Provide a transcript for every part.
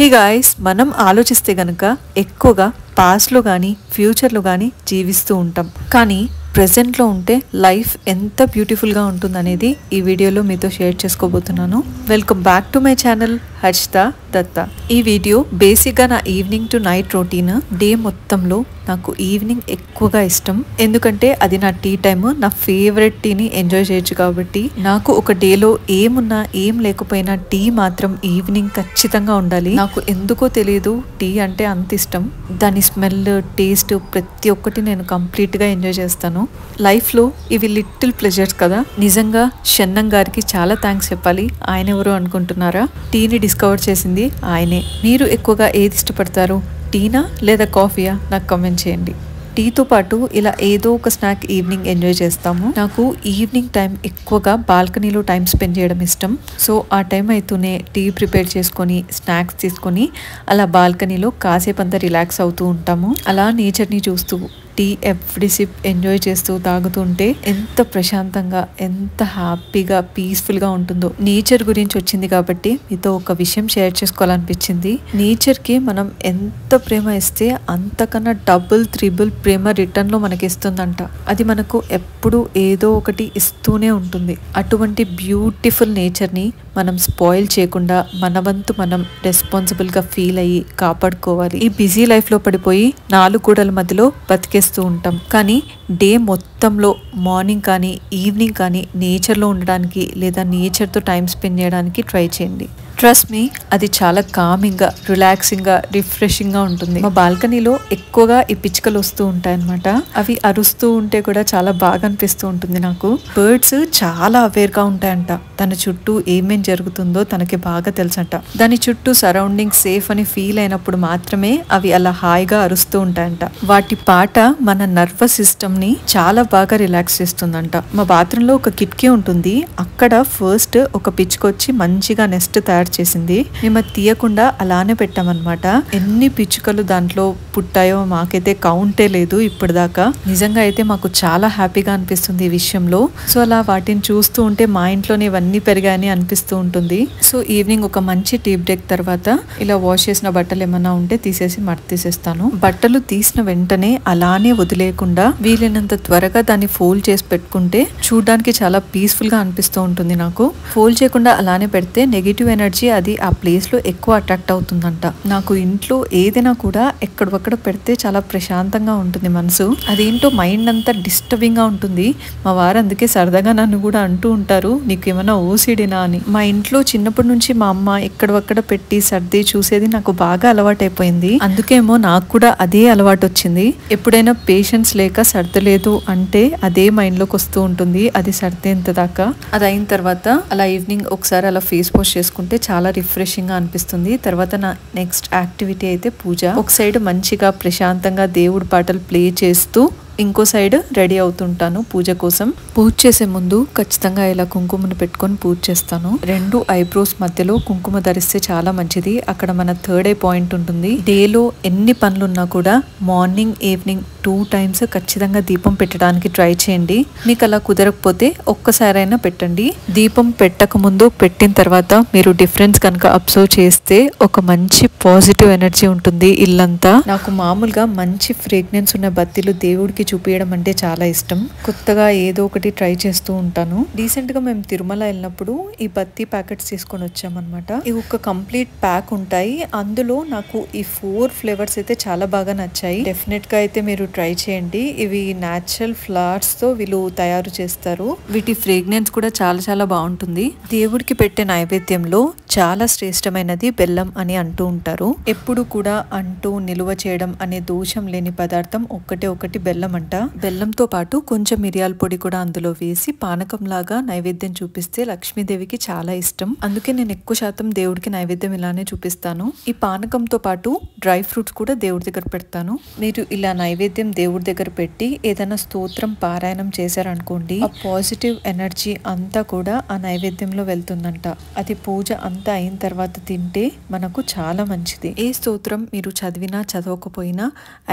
Hey guys, మనం ఆలోచిస్తే గనుక ఎక్కువగా పాస్ట్లో కానీ ఫ్యూచర్లో కానీ జీవిస్తూ ఉంటాం. కానీ ప్రెజెంట్లో ఉంటే లైఫ్ ఎంత బ్యూటిఫుల్గా ఉంటుందనేది ఈ వీడియోలో మీతో షేర్ చేసుకోబోతున్నాను. Welcome back to my channel Harshita Datta. ఈ వీడియో బేసిక్గా నా evening to night routine. Day మొత్తంలో నాకు ఈవినింగ్ ఎక్కువగా ఇష్టం, ఎందుకంటే అది నా టీ టైమ్. నా ఫేవరెట్ టీని ఎంజాయ్ చేయొచ్చు కాబట్టి నాకు ఒక డేలో ఏమున్నా ఏం లేకపోయినా టీ మాత్రం ఈవినింగ్ ఖచ్చితంగా ఉండాలి. నాకు ఎందుకో తెలియదు, టీ అంటే అంత ఇష్టం. దాని స్మెల్, టేస్ట్ ప్రతి ఒక్కటి నేను కంప్లీట్గా ఎంజాయ్ చేస్తాను. లైఫ్లో ఇవి లిటిల్ ప్లెజర్స్ కదా. నిజంగా షన్నం గారికి చాలా థ్యాంక్స్ చెప్పాలి. ఆయన ఎవరు అనుకుంటున్నారా? టీని డిస్కవర్ చేసింది ఆయనే. మీరు ఎక్కువగా ఏది ఇష్టపడతారు, టీనా లేదా కాఫీయా? నాకు కామెంట్ చేయండి. టీతో పాటు ఇలా ఏదో ఒక స్నాక్ ఈవినింగ్ ఎంజాయ్ చేస్తాము. నాకు ఈవినింగ్ టైం ఎక్కువగా బాల్కనీలో టైం స్పెండ్ చేయడం ఇష్టం. సో ఆ టైం అయితేనే టీ ప్రిపేర్ చేసుకొని స్నాక్స్ తీసుకొని అలా బాల్కనీలో కాసేపు అంతా రిలాక్స్ అవుతూ ఉంటాము. అలా నేచర్ని చూస్తూ టీ ఎవ్రీ సిప్ ఎంజాయ్ చేస్తూ తాగుతుంటే ఎంత ప్రశాంతంగా, ఎంత హ్యాపీగా, పీస్ఫుల్గా ఉంటుందో. నేచర్ గురించి వచ్చింది కాబట్టి మీతో ఒక విషయం షేర్ చేసుకోవాలనిపించింది. నేచర్కి మనం ఎంత ప్రేమ ఇస్తే అంతకన్నా డబుల్ త్రిబుల్ ప్రేమ రిటర్న్లో మనకి ఇస్తుందంట. అది మనకు ఎప్పుడు ఏదో ఒకటి ఇస్తూనే ఉంటుంది. అటువంటి బ్యూటిఫుల్ నేచర్ని మనం స్పాయిల్ చేయకుండా మన వంతు మనం రెస్పాన్సిబుల్గా ఫీల్ అయ్యి కాపాడుకోవాలి. ఈ బిజీ లైఫ్లో పడిపోయి నాలుగు గోడల మధ్యలో బతికేస్తూ ఉంటాం. కానీ డే మొత్తంలో మార్నింగ్ కానీ ఈవినింగ్ కానీ నేచర్లో ఉండడానికి లేదా నేచర్తో టైం స్పెండ్ చేయడానికి ట్రై చేయండి. ట్రస్ట్ మీ, అది చాలా కామింగ్గా, రిలాక్సింగ్గా, రిఫ్రెషింగ్గా ఉంటుంది. మా బాల్కనీలో ఎక్కువగా ఈ పిచ్చుకలు వస్తూ ఉంటాయన్నమాట. అవి అరుస్తూ ఉంటే కూడా చాలా బాగా అనిపిస్తూ ఉంటుంది నాకు. బర్డ్స్ చాలా అవేర్గా ఉంటాయంట. తన చుట్టూ ఏమేం జరుగుతుందో తనకి బాగా తెలుసంట. దాని చుట్టూ సరౌండింగ్ సేఫ్ అని ఫీల్ అయినప్పుడు మాత్రమే అవి అలా హాయిగా అరుస్తూ ఉంటాయంట. వాటి పాట మన నర్వస్ సిస్టమ్ని చాలా బాగా రిలాక్స్ చేస్తుందంట. మా బాత్రూంలో ఒక కిటికీ ఉంటుంది. అక్కడ ఫస్ట్ ఒక పిచ్చుకొచ్చి మంచిగా నెస్ట్ తయారు చేసింది. మేము అది తీయకుండా అలానే పెట్టామన్నమాట. ఎన్ని పిచ్చుకలు దాంట్లో పుట్టాయో మాకైతే కౌంటే లేదు ఇప్పటిదాకా. నిజంగా అయితే మాకు చాలా హ్యాపీగా అనిపిస్తుంది ఈ విషయంలో. సో అలా వాటిని చూస్తూ ఉంటే మా ఇంట్లోనే ఇవన్నీ పెరిగాయని అనిపిస్తూ ఉంటుంది. సో ఈవినింగ్ ఒక మంచి టీ బ్రేక్ తర్వాత ఇలా వాష్ చేసిన బట్టలు ఏమన్నా ఉంటే తీసేసి మడత తీసేస్తాను. బట్టలు తీసిన వెంటనే అలానే వదిలేయకుండా వీలైనంత త్వరగా దాన్ని ఫోల్డ్ చేసి పెట్టుకుంటే చూడడానికి చాలా పీస్ఫుల్ గా అనిపిస్తూ ఉంటుంది నాకు. ఫోల్డ్ చేయకుండా అలానే పెడితే నెగిటివ్ ఎనర్జీ అది ఆ ప్లేస్ లో ఎక్కువ అట్రాక్ట్ అవుతుందంట. నాకు ఇంట్లో ఏదైనా కూడా ఎక్కడొక్కడ పెడితే చాలా ప్రశాంతంగా ఉంటుంది మనసు. అదేంటో మైండ్ అంతా డిస్టర్బింగ్ గా ఉంటుంది. మా వారు అందుకే సరదాగా నన్ను కూడా అంటూ ఉంటారు, నీకు ఏమైనా ఓసిడినా అని. మా ఇంట్లో చిన్నప్పటి నుంచి మా అమ్మ ఎక్కడొక్కడ పెట్టి సర్ది చూసేది నాకు బాగా అలవాటు అయిపోయింది. అందుకేమో నాకు కూడా అదే అలవాటు వచ్చింది. ఎప్పుడైనా పేషెన్స్ లేక సర్దలేదు అంటే అదే మైండ్ లోకి వస్తూ ఉంటుంది. అది సర్దేంత దాకా. అది అయిన తర్వాత అలా ఈవినింగ్ ఒకసారి అలా ఫేస్ వాష్ చేసుకుంటే చాలా రిఫ్రెషింగ్ గా అనిపిస్తుంది. తర్వాత నా నెక్స్ట్ యాక్టివిటీ అయితే పూజ. ఒక సైడ్ మంచిగా ప్రశాంతంగా దేవుడి పాటలు ప్లే చేస్తూ ఇంకో సైడ్ రెడీ అవుతుంటాను పూజ కోసం. పూజ చేసే ముందు ఖచ్చితంగా ఇలా కుంకుమను పెట్టుకొని పూజ చేస్తాను. రెండు ఐబ్రోస్ మధ్యలో కుంకుమ ధరిస్తే చాలా మంచిది. అక్కడ మన థర్డ్ ఐ పాయింట్ ఉంటుంది. డేలో ఎన్ని పనులున్నా కూడా మార్నింగ్ ఈవినింగ్ 2 times ఖచ్చితంగా దీపం పెట్టడానికి ట్రై చేయండి. మీకు అలా కుదరకపోతే ఒక్కసారైనా పెట్టండి. దీపం పెట్టక ముందు పెట్టిన తర్వాత మీరు డిఫరెన్స్ కనుక అబ్జర్వ్ చేస్తే ఒక మంచి పాజిటివ్ ఎనర్జీ ఉంటుంది ఇల్లంతా. నాకు మామూలుగా మంచి ఫ్రేగ్రెన్స్ ఉన్న బత్తిలు దేవుడికి చూపించడం అంటే చాలా ఇష్టం. కొత్తగా ఏదో ఒకటి ట్రై చేస్తూ ఉంటాను. రీసెంట్ గా మేము తిరుమల వెళ్ళినప్పుడు ఈ బత్తి ప్యాకెట్స్ తీసుకొని వచ్చామన్నమాట. ఇవి ఒక కంప్లీట్ ప్యాక్ ఉంటాయి. అందులో నాకు ఈ 4 ఫ్లేవర్స్ అయితే చాలా బాగా నచ్చాయి. డెఫినెట్ గా అయితే మీరు ట్రై చేయండి. ఇవి న్యాచురల్ ఫ్లవర్స్ తో వీళ్ళు తయారు చేస్తారు. వీటి ఫ్రేగ్రెన్స్ కూడా చాలా చాలా బాగుంటుంది. దేవుడికి పెట్టే నైవేద్యంలో చాలా శ్రేష్టమైనది బెల్లం అని అంటూ ఉంటారు. ఎప్పుడు కూడా అంటూ నిలువ చేయడం అనే దోషం లేని పదార్థం ఒకటి బెల్లం అంట. బెల్లంతో పాటు కొంచెం మిరియాల పొడి కూడా అందులో వేసి పానకం లాగా నైవేద్యం చూపిస్తే లక్ష్మీదేవికి చాలా ఇష్టం. అందుకే నేను ఎక్కువ శాతం దేవుడికి నైవేద్యం ఇలానే చూపిస్తాను. ఈ పానకంతో పాటు డ్రై ఫ్రూట్స్ కూడా దేవుడి దగ్గర పెడతాను. మీరు ఇలా నైవేద్యం దేవుడి దగ్గర పెట్టి ఏదైనా స్తోత్రం పారాయణం చేశారనుకోండి, ఆ పాజిటివ్ ఎనర్జీ అంతా కూడా ఆ నైవేద్యంలో వెళ్తుందంట. అది పూజ అంతా అయిన తర్వాత తింటే మనకు చాలా మంచిది. ఏ స్తోత్రం మీరు చదివినా చదవకపోయినా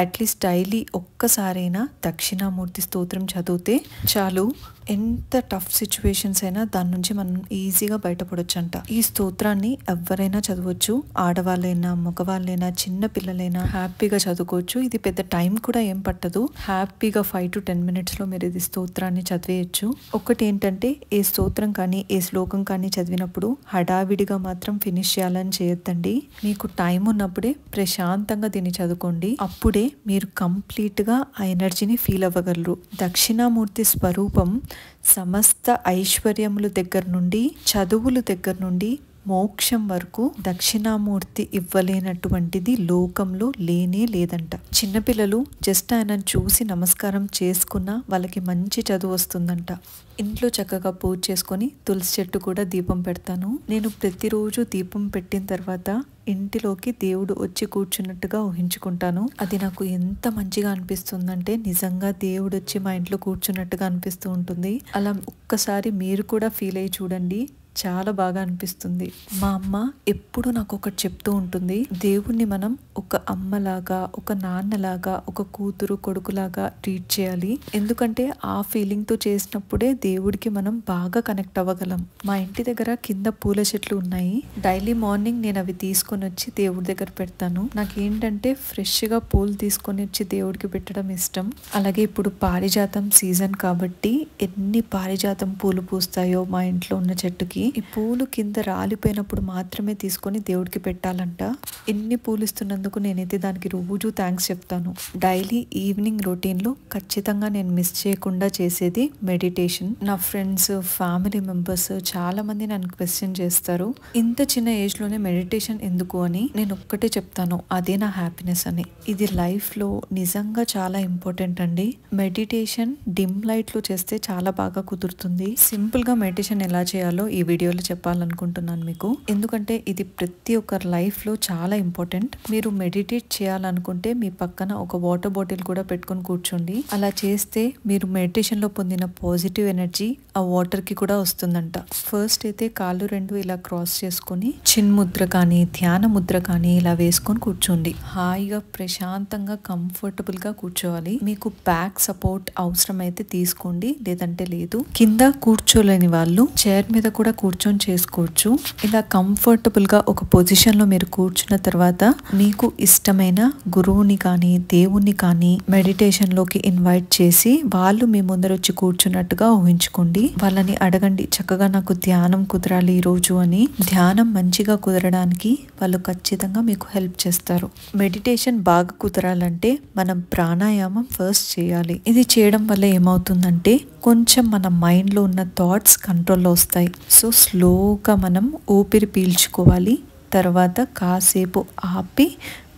అట్లీస్ట్ డైలీ ఒక్కసారైనా దక్షిణామూర్తి స్తోత్రం చదివితే చాలు. ఎంత టఫ్ సిచ్యువేషన్స్ అయినా దాని నుంచి మనం ఈజీగా బయటపడొచ్చు అంట. ఈ స్తోత్రాన్ని ఎవరైనా చదవచ్చు, ఆడవాళ్ళైనా మగవాళ్ళైనా చిన్న పిల్లలైనా హ్యాపీగా చదువుకోవచ్చు. ఇది పెద్ద టైం కూడా ఏం పట్టదు. హ్యాపీగా 5 to 10 minutes లో మీరు ఇది స్తోత్రాన్ని చదివేయచ్చు. ఒకటి ఏంటంటే ఏ స్తోత్రం కానీ ఏ శ్లోకం కానీ చదివినప్పుడు హడావిడిగా మాత్రం ఫినిష్ చేయాలని చేయొద్దండి. మీకు టైం ఉన్నప్పుడే ప్రశాంతంగా దీన్ని చదువుకోండి. అప్పుడే మీరు కంప్లీట్ గా ఆ ఎనర్జీని ఫీల్ అవ్వగలరు. దక్షిణామూర్తి స్వరూపం సమస్త ఐశ్వర్యముల దగ్గర నుండి, చదువుల దగ్గర నుండి మోక్షం వరకు దక్షిణామూర్తి ఇవ్వలేనటువంటిది లోకంలో లేనే లేదంట. చిన్నపిల్లలు జస్ట్ ఆయనను చూసి నమస్కారం చేసుకున్నా వాళ్ళకి మంచి చదువు వస్తుందంట. ఇంట్లో చక్కగా పూజ చేసుకొని తులసి చెట్టు కూడా దీపం పెడతాను. నేను ప్రతిరోజు దీపం పెట్టిన తర్వాత ఇంటిలోకి దేవుడు వచ్చి కూర్చున్నట్టుగా ఊహించుకుంటాను. అది నాకు ఎంత మంచిగా అనిపిస్తుందంటే నిజంగా దేవుడు వచ్చి మా ఇంట్లో కూర్చున్నట్టుగా అనిపిస్తూ ఉంటుంది. అలా ఒక్కసారి మీరు కూడా ఫీల్ అయ్యి చూడండి, చాలా బాగా అనిపిస్తుంది. మా అమ్మ ఎప్పుడు నాకు ఒకటి చెప్తూ ఉంటుంది, దేవుణ్ణి మనం ఒక అమ్మలాగా, ఒక నాన్నలాగా, ఒక కూతురు కొడుకులాగా ట్రీట్ చేయాలి. ఎందుకంటే ఆ ఫీలింగ్ తో చేసినప్పుడే దేవుడికి మనం బాగా కనెక్ట్ అవ్వగలం. మా ఇంటి దగ్గర కింద పూల చెట్లు ఉన్నాయి. డైలీ మార్నింగ్ నేను అవి తీసుకొని వచ్చి దేవుడి దగ్గర పెడతాను. నాకేంటంటే ఫ్రెష్ గా పూలు తీసుకొని వచ్చి దేవుడికి పెట్టడం ఇష్టం. అలాగే ఇప్పుడు పారిజాతం సీజన్ కాబట్టి ఎన్ని పారిజాతం పూలు పూస్తాయో మా ఇంట్లో ఉన్న చెట్టుకి. ఈ పూలు కింద రాలిపోయినప్పుడు మాత్రమే తీసుకొని దేవుడికి పెట్టాలంట. ఎన్ని పూలు ఇస్తున్నందుకు నేనైతే దానికి రోజు థ్యాంక్స్ చెప్తాను. డైలీ ఈవినింగ్ రొటీన్ లో ఖచ్చితంగా నేను మిస్ చేయకుండా చేసేది మెడిటేషన్. నా ఫ్రెండ్స్, ఫ్యామిలీ మెంబర్స్ చాలా మంది నన్ను క్వశ్చన్ చేస్తారు, ఇంత చిన్న ఏజ్ లోనే మెడిటేషన్ ఎందుకు అని. నేను ఒక్కటే చెప్తాను, అదే నా హ్యాపీనెస్ అని. ఇది లైఫ్ లో నిజంగా చాలా ఇంపార్టెంట్ అండి. మెడిటేషన్ డిమ్ లైట్ లో చేస్తే చాలా బాగా కుదురుతుంది. సింపుల్ గా మెడిటేషన్ ఎలా చేయాలో ఈ వీడియోలో చెప్పాలనుకుంటున్నాను మీకు. ఎందుకంటే ఇది ప్రతి ఒక్కరి లైఫ్ లో చాలా ఇంపార్టెంట్. మీరు మెడిటేట్ చేయాలనుకుంటే మీ పక్కన ఒక వాటర్ బాటిల్ కూడా పెట్టుకొని కూర్చోండి. అలా చేస్తే మీరు మెడిటేషన్ లో పొందిన పాజిటివ్ ఎనర్జీ ఆ వాటర్ కి కూడా వస్తుందంట. ఫస్ట్ అయితే కాళ్ళు రెండు ఇలా క్రాస్ చేసుకొని చిన్ముద్ర కానీ ధ్యాన ముద్ర కానీ ఇలా వేసుకొని కూర్చోండి. హాయిగా ప్రశాంతంగా కంఫర్టబుల్ గా కూర్చోవాలి. మీకు బ్యాక్ సపోర్ట్ అవసరం అయితే తీసుకోండి, లేదంటే లేదు. కింద కూర్చోలేని వాళ్ళు చైర్ మీద కూడా కూర్చొని చేసుకోవచ్చు. ఇలా కంఫర్టబుల్ గా ఒక పొజిషన్ లో మీరు కూర్చున్న తర్వాత మీకు ఇష్టమైన గురువుని కానీ దేవుణ్ణి కానీ మెడిటేషన్ లోకి ఇన్వైట్ చేసి వాళ్ళు మీ ముందర వచ్చి కూర్చున్నట్టుగా ఊహించుకోండి. వాళ్ళని అడగండి, చక్కగా నాకు ధ్యానం కుదరాలి ఈ రోజు అని. ధ్యానం మంచిగా కుదరడానికి వాళ్ళు ఖచ్చితంగా మీకు హెల్ప్ చేస్తారు. మెడిటేషన్ బాగా కుదరాలంటే మనం ప్రాణాయామం ఫస్ట్ చేయాలి. ఇది చేయడం వల్ల ఏమవుతుందంటే కొంచెం మన మైండ్ లో ఉన్న థాట్స్ కంట్రోల్లో వస్తాయి. సో స్లోగా మనం ఊపిరి పీల్చుకోవాలి. తర్వాత కాసేపు ఆపి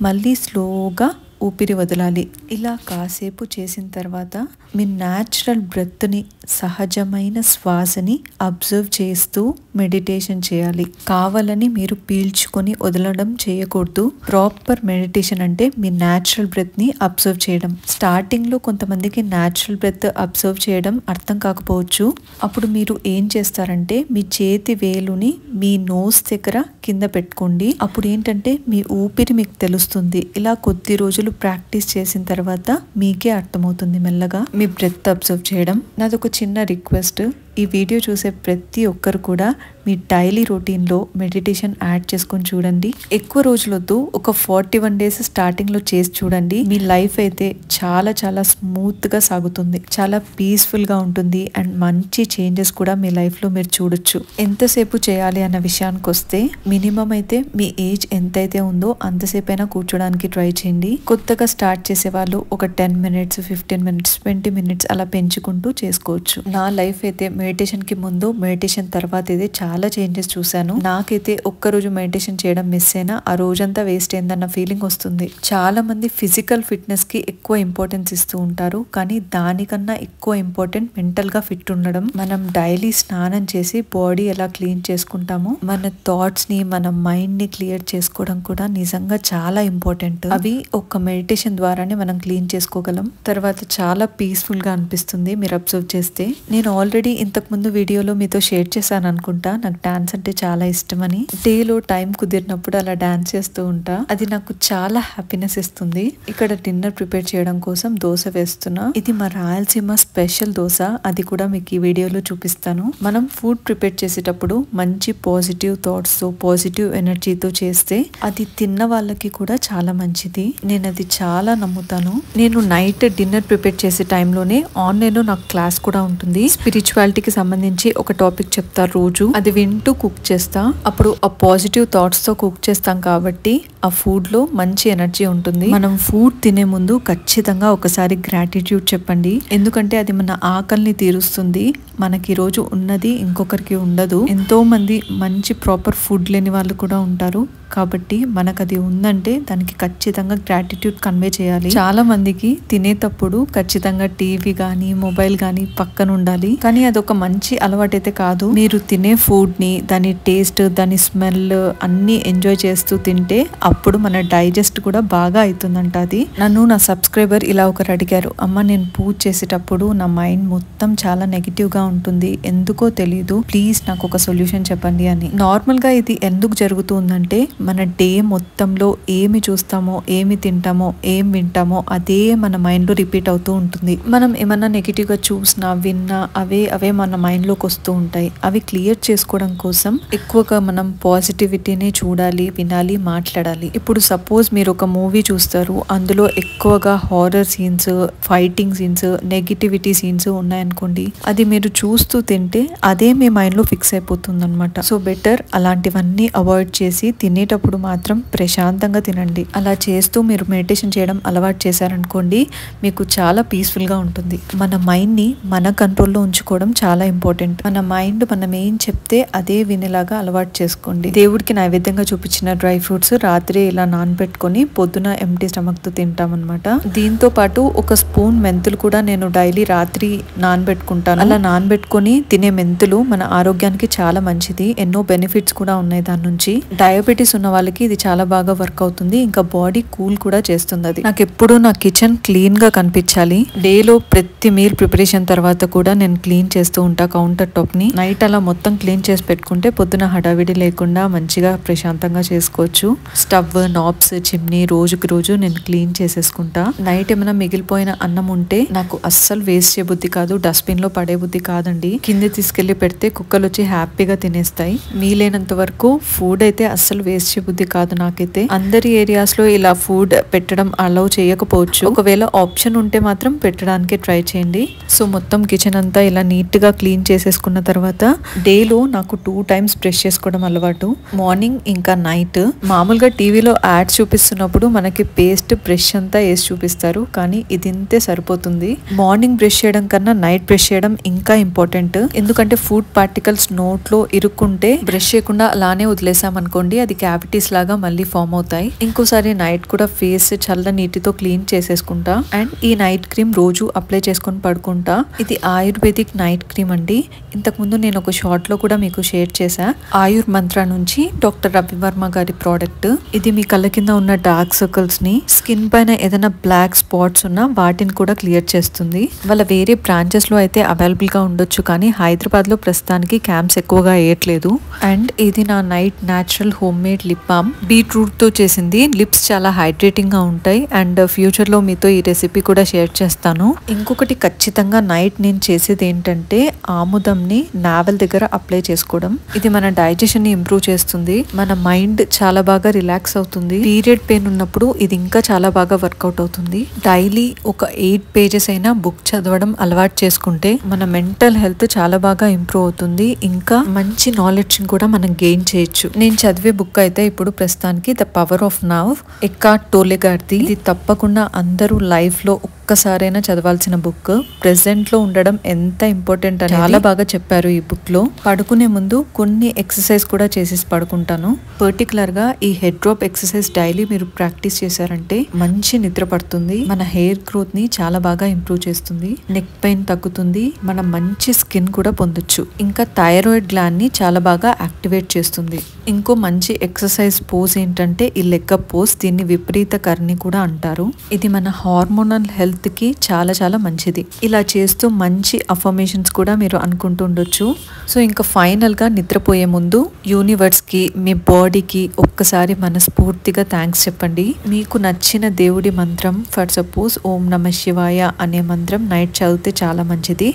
మళ్ళీ స్లోగా ఊపిరి వదలాలి. ఇలా కాసేపు చేసిన తర్వాత మీ న్యాచురల్ బ్రెత్ని, సహజమైన శ్వాసని అబ్జర్వ్ చేస్తూ మెడిటేషన్ చేయాలి. కావాలని మీరు పీల్చుకొని వదలడం చేయకూడదు. ప్రాపర్ మెడిటేషన్ అంటే మీ న్యాచురల్ బ్రెత్ని అబ్జర్వ్ చేయడం. స్టార్టింగ్ లో కొంతమందికి న్యాచురల్ బ్రెత్ అబ్జర్వ్ చేయడం అర్థం కాకపోవచ్చు. అప్పుడు మీరు ఏం చేస్తారంటే మీ చేతి వేలుని మీ నోస్ దగ్గర కింద పెట్టుకోండి. అప్పుడు ఏంటంటే మీ ఊపిరి మీకు తెలుస్తుంది. ఇలా కొద్ది రోజులు ప్రాక్టీస్ చేసిన తర్వాత మీకే అర్థమవుతుంది మెల్లగా మీ బ్రెత్ అబ్జర్వ్ చేయడం. నాది ఒక చిన్న రిక్వెస్ట్, ఈ వీడియో చూసే ప్రతి ఒక్కరు కూడా మీ డైలీ రొటీన్ లో మెడిటేషన్ యాడ్ చేసుకొని చూడండి. ఎక్కువ రోజులొద్దు, ఒక 41 days స్టార్టింగ్ లో చేసి చూడండి. మీ లైఫ్ అయితే చాలా చాలా స్మూత్ గా సాగుతుంది, చాలా పీస్ఫుల్ గా ఉంటుంది అండ్ మంచి చేంజెస్ కూడా మీ లైఫ్ లో మీరు చూడొచ్చు. ఎంతసేపు చేయాలి అన్న విషయానికి వస్తే మినిమం అయితే మీ ఏజ్ ఎంతైతే ఉందో అంతసేపు అయినా కూర్చోడానికి ట్రై చేయండి. కొత్తగా స్టార్ట్ చేసే వాళ్ళు ఒక 10 minutes, 15 minutes, 20 minutes అలా పెంచుకుంటూ చేసుకోవచ్చు. నా లైఫ్ అయితే మెడిటేషన్ కి ముందు, మెడిటేషన్ తర్వాత అయితే చాలా చేంజెస్ చూసాను. నాకైతే ఒక్కరోజు మెడిటేషన్ చేయడం మిస్ అయినా ఆ రోజంతా వేస్ట్ అయిందన్న ఫీలింగ్ వస్తుంది. చాలా మంది ఫిజికల్ ఫిట్నెస్ కి ఎక్కువ ఇంపార్టెన్స్ ఇస్తూ ఉంటారు, కానీ దానికన్నా ఎక్కువ ఇంపార్టెంట్ మెంటల్ గా ఫిట్ ఉండడం. మనం డైలీ స్నానం చేసి బాడీ ఎలా క్లీన్ చేసుకుంటామో మన థాట్స్ ని, మన మైండ్ ని క్లియర్ చేసుకోవడం కూడా నిజంగా చాలా ఇంపార్టెంట్. అవి ఒక మెడిటేషన్ ద్వారానే మనం క్లీన్ చేసుకోగలం. తర్వాత చాలా పీస్ఫుల్ గా అనిపిస్తుంది మీరు అబ్జర్వ్ చేస్తే. నేను ఆల్రెడీ ఇంత ఇంతకుముందు వీడియోలో మీతో షేర్ చేశాను అనుకుంటా, నాకు డాన్స్ అంటే చాలా ఇష్టమని. డేలో టైం కుదిరినప్పుడు అలా డాన్స్ చేస్తూ ఉంటా. అది నాకు చాలా హ్యాపీనెస్ ఇస్తుంది. ఇక్కడ డిన్నర్ ప్రిపేర్ చేయడం కోసం దోశ వేస్తున్నా. ఇది మా రాయలసీమ స్పెషల్ దోశ, అది కూడా మీకు ఈ వీడియోలో చూపిస్తాను. మనం ఫుడ్ ప్రిపేర్ చేసేటప్పుడు మంచి పాజిటివ్ థాట్స్ తో, పాజిటివ్ ఎనర్జీతో చేస్తే అది తిన్న వాళ్ళకి కూడా చాలా మంచిది. నేను అది చాలా నమ్ముతాను. నేను నైట్ డిన్నర్ ప్రిపేర్ చేసే టైంలోనే ఆన్లైన్ లో నాకు క్లాస్ కూడా ఉంటుంది. స్పిరిచువాలిటీకి సంబంధించి ఒక టాపిక్ చెప్తారు రోజు, అది వింటూ కుక్ చేస్తా. అప్పుడు ఆ పాజిటివ్ థాట్స్ తో కుక్ చేస్తాం కాబట్టి ఆ ఫుడ్ లో మంచి ఎనర్జీ ఉంటుంది. మనం ఫుడ్ తినే ముందు ఖచ్చితంగా ఒకసారి గ్రాటిట్యూడ్ చెప్పండి, ఎందుకంటే అది మన ఆకలిని తీరుస్తుంది. మనకి రోజు ఉన్నది ఇంకొకరికి ఉండదు. ఎంతో మంది మంచి ప్రాపర్ ఫుడ్ లేని వాళ్ళు కూడా ఉంటారు. కాబట్టి మనకు అది ఉందంటే దానికి ఖచ్చితంగా గ్రాటిట్యూడ్ కన్వే చేయాలి. చాలా మందికి తినేటప్పుడు ఖచ్చితంగా టీవీ గానీ మొబైల్ గానీ పక్కన ఉండాలి, కానీ అదొక మంచి అలవాటైతే కాదు. మీరు తినే ఫుడ్ ని, దాని టేస్ట్, దాని స్మెల్ అన్ని ఎంజాయ్ చేస్తూ తింటే అప్పుడు మన డైజెస్ట్ కూడా బాగా అవుతుందంట. అది నన్ను నా సబ్స్క్రైబర్ ఇలా ఒకరు అడిగారు, అమ్మ నేను పూజ చేసేటప్పుడు నా మైండ్ మొత్తం చాలా నెగిటివ్ గా ఉంటుంది, ఎందుకో తెలీదు, ప్లీజ్ నాకు ఒక సొల్యూషన్ చెప్పండి అని. నార్మల్ గా ఇది ఎందుకు జరుగుతుందంటే మన డే మొత్తంలో ఏమి చూస్తామో, ఏమి తింటామో, ఏం వింటామో అదే మన మైండ్ లో రిపీట్ అవుతూ ఉంటుంది. మనం ఏమన్నా నెగిటివ్ గా చూసినా, విన్నా అవే మన మైండ్ లోకి వస్తూ ఉంటాయి. అవి క్లియర్ చేసుకోవడం కోసం ఎక్కువగా మనం పాజిటివిటీని చూడాలి, వినాలి, మాట్లాడాలి. ఇప్పుడు సపోజ్ మీరు ఒక మూవీ చూస్తారు, అందులో ఎక్కువగా horror scenes, fighting scenes, negativity scenes ఉన్నాయనుకోండి, అది మీరు చూస్తూ తింటే అదే మీ మైండ్ లో ఫిక్స్ అయిపోతుంది అనమాట. సో బెటర్ అలాంటివన్నీ అవాయిడ్ చేసి తినేటప్పుడు మాత్రం ప్రశాంతంగా తినండి. అలా చేస్తూ మీరు మెడిటేషన్ చేయడం అలవాటు చేశారనుకోండి, మీకు చాలా పీస్ఫుల్ గా ఉంటుంది. మన మైండ్ ని మన కంట్రోల్లో ఉంచుకోవడం చాలా ఇంపార్టెంట్. మన మైండ్ మనం ఏం చెప్తే అదే వినేలాగా అలవాటు చేసుకోండి. దేవుడికి నైవేద్యంగా చూపించిన డ్రై ఫ్రూట్స్ రాత్రి ఇలా నానబెట్టుకొని పొద్దున ఎంటీ స్టమక్ తో తింటామన్నమాట. దీంతో పాటు ఒక స్పూన్ మెంతులు కూడా నేను డైలీ రాత్రి నానబెట్టుకుంటాను. అలా నానబెట్టుకొని తినే మెంతులు మన ఆరోగ్యానికి చాలా మంచిది. ఎన్నో బెనిఫిట్స్ కూడా ఉన్నాయి దాని నుంచి. డయాబెటీస్ ఉన్న వాళ్ళకి ఇది చాలా బాగా వర్క్ అవుతుంది. ఇంకా బాడీ కూల్ కూడా చేస్తుంది. అది నాకు ఎప్పుడు నా కిచెన్ క్లీన్ గా కనిపించాలి. డేలో ప్రతి మీల్ ప్రిపరేషన్ తర్వాత కూడా నేను క్లీన్ చేస్తూ ఉంటా కౌంటర్ టాప్ ని. నైట్ అలా మొత్తం క్లీన్ చేసి పెట్టుకుంటే పొద్దున హడావిడి లేకుండా మంచిగా ప్రశాంతంగా చేసుకోవచ్చు. స్టవ్, నాబ్స్, చిమ్నీ రోజుకి రోజు నేను క్లీన్ చేసేసుకుంటా. నైట్ ఏమైనా మిగిలిపోయిన అన్నం ఉంటే నాకు అస్సలు వేస్ట్ చేయబుద్ధి కాదు, డస్ట్బిన్ లో పడే బుద్ధి కాదండి. కింద తీసుకెళ్లి పెడితే కుక్కలు వచ్చి హ్యాపీగా తినేస్తాయి. వీలైనంత వరకు ఫుడ్ అయితే అస్సలు వేస్ట్ చేయబుద్ధి కాదు నాకైతే. అందరి ఏరియాస్ లో ఇలా ఫుడ్ పెట్టడం అలౌ చేయకపోవచ్చు, ఒకవేళ ఆప్షన్ ఉంటే మాత్రం పెట్టడానికి ట్రై చేయండి. సో మొత్తం కిచెన్ అంతా ఇలా నీట్ గా క్లీన్ చేసేసుకున్న తర్వాత డేలో నాకు 2 times బ్రష్ చేసుకోవడం అలవాటు, మార్నింగ్ ఇంకా నైట్. మామూలుగా టీవీలో యాడ్స్ చూపిస్తున్నప్పుడు మనకి పేస్ట్ బ్రష్ అంతా వేసి చూపిస్తారు, కానీ ఇది ఇంతే సరిపోతుంది. మార్నింగ్ బ్రష్ చేయడం కన్నా నైట్ బ్రష్ చేయడం ఇంకా ఇంపార్టెంట్. ఎందుకంటే ఫుడ్ పార్టికల్స్ నోట్ లో ఇరుక్కుంటే బ్రష్ చేయకుండా అలానే వదిలేసాం అనుకోండి, అది క్యావిటీస్ లాగా మళ్ళీ ఫామ్ అవుతాయి. ఇంకోసారి నైట్ కూడా ఫేస్ చల్ల నీటితో క్లీన్ చేసేసుకుంటా. అండ్ ఈ నైట్ క్రీమ్ రోజు అప్లై చేసుకొని పడుకుంటా. ఇది ఆయుర్వేదిక్ నైట్ క్రీమ్ అండి. ఇంతకు ముందు నేను ఒక షార్ట్ లో కూడా మీకు షేర్ చేశా. ఆయుర్ మంత్ర నుంచి డాక్టర్ రవివర్మ గారి ప్రోడక్ట్. ఇది మీ కళ్ళ కింద ఉన్న డార్క్ సర్కిల్స్ ని, స్కిన్ పైన ఏదైనా బ్లాక్ స్పాట్స్ ఉన్నా వాటిని కూడా క్లియర్ చేస్తుంది. వాళ్ళ వేరే బ్రాంచెస్ లో అయితే అవైలబుల్ గా ఉండొచ్చు, కానీ హైదరాబాద్ లో ప్రస్తుతానికి క్యాంప్స్ ఎక్కువగా వేయట్లేదు. అండ్ ఇది నా night natural home made lip balm, beetroot తో చేసింది. లిప్స్ చాలా హైడ్రేటింగ్ గా ఉంటాయి. అండ్ ఫ్యూచర్ లో మీతో ఈ రెసిపీ కూడా షేర్ చేస్తాను. ఇంకొకటి ఖచ్చితంగా నైట్ నేను చేసేది ఏంటంటే ఆముదం ని నావెల్ దగ్గర అప్లై చేసుకోవడం. ఇది మన డైజెషన్ ని ఇంప్రూవ్ చేస్తుంది. మన మైండ్ చాలా బాగా రిలాక్స్ అవుతుంది. పీరియడ్ పెయిన్ ఉన్నప్పుడు ఇది ఇంకా చాలా బాగా వర్కౌట్ అవుతుంది. డైలీ ఒక 8 pages అయినా బుక్ చదవడం అలవాటు చేసుకుంటే మన మెంటల్ హెల్త్ చాలా బాగా ఇంప్రూవ్ అవుతుంది. ఇంకా మంచి నాలెడ్జ్ కూడా మనం గెయిన్ చేయొచ్చు. నేను చదివే బుక్ అయితే ఇప్పుడు ప్రస్తుతానికి the power of now, Eckhart Tolle గారిది. ఇది తప్పకుండా అందరూ లైఫ్ లో ఒక్కసారైనా చదవాల్సిన బుక్. ప్రెసెంట్ లో ఉండడం ఎంత ఇంపార్టెంట్ అని చాలా బాగా చెప్పారు ఈ బుక్ లో. పడుకునే ముందు కొన్ని ఎక్సర్సైజ్ కూడా చేసేసి పడుకుంటాను. పర్టికులర్ గా ఈ హెడ్ డ్రాప్ ఎక్సర్సైజ్ డైలీ మీరు ప్రాక్టీస్ చేశారంటే మంచి నిద్ర పడుతుంది. మన హెయిర్ గ్రోత్ ని చాలా బాగా ఇంప్రూవ్ చేస్తుంది. నెక్ పెయిన్ తగ్గుతుంది. మనం మంచి స్కిన్ కూడా పొందొచ్చు. ఇంకా థైరాయిడ్ గ్లాండ్ ని చాలా బాగా యాక్టివేట్ చేస్తుంది. ఇంకో మంచి ఎక్సర్సైజ్ పోజ్ ఏంటంటే ఈ లెగ్ అప్ పోజ్. దీన్ని విపరీత కర్ణి కూడా అంటారు. ఇది మన హార్మోనల్ హెల్త్ హెల్త్కి చాలా చాలా మంచిది. ఇలా చేస్తూ మంచి అఫర్మేషన్స్ కూడా మీరు అనుకుంటూ ఉండొచ్చు. సో ఇంకా ఫైనల్గా నిద్రపోయే ముందు యూనివర్స్కి, మీ బాడీకి ఒక్కసారి మనస్ఫూర్తిగా థ్యాంక్స్ చెప్పండి. మీకు నచ్చిన దేవుడి మంత్రం, ఫర్ సపోజ్ ఓం నమ శివాయ అనే మంత్రం నైట్ చదివితే చాలా మంచిది.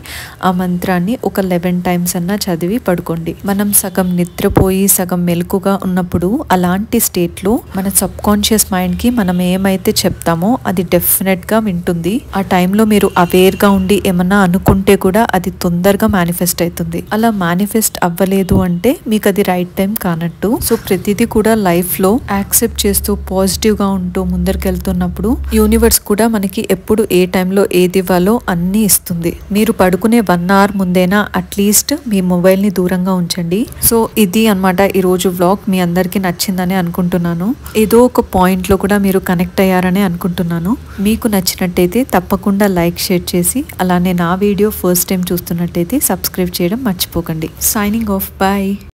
ఆ మంత్రాన్ని ఒక 11 టైమ్స్ అన్నా చదివి పడుకోండి. మనం సగం నిద్రపోయి సగం మెలకుగా ఉన్నప్పుడు అలాంటి స్టేట్లో మన సబ్ కాన్షియస్ మైండ్కి మనం ఏమైతే చెప్తామో అది డెఫినెట్గా వింటుంది. ఆ టైంలో మీరు అవేర్గా ఉండి ఏమన్నా అనుకుంటే కూడా అది తొందరగా మేనిఫెస్ట్ అవుతుంది. అలా మేనిఫెస్ట్ అవ్వలేదు అంటే మీకు అది రైట్ టైం కానట్టు. సో ప్రతిదీ కూడా లైఫ్లో యాక్సెప్ట్ చేస్తూ పాజిటివ్గా ఉంటూ ముందరికెళ్తున్నప్పుడు యూనివర్స్ కూడా మనకి ఎప్పుడు ఏ టైంలో ఏది ఇవ్వాలో అన్నీ ఇస్తుంది. మీరు పడుకునే 1 hour ముందేనా అట్లీస్ట్ మీ మొబైల్ని దూరంగా ఉంచండి. సో ఇది అన్నమాట ఈరోజు వ్లాగ్. మీ అందరికీ నచ్చిందని అనుకుంటున్నాను. ఏదో ఒక పాయింట్లో కూడా మీరు కనెక్ట్ అయ్యారని అనుకుంటున్నాను. మీకు నచ్చినట్టయితే తప్పకుండా లైక్, షేర్ చేసి అలానే నా వీడియో ఫస్ట్ టైం చూస్తున్నట్టయితే సబ్స్క్రైబ్ చేయడం మర్చిపోకండి. Signing off, bye.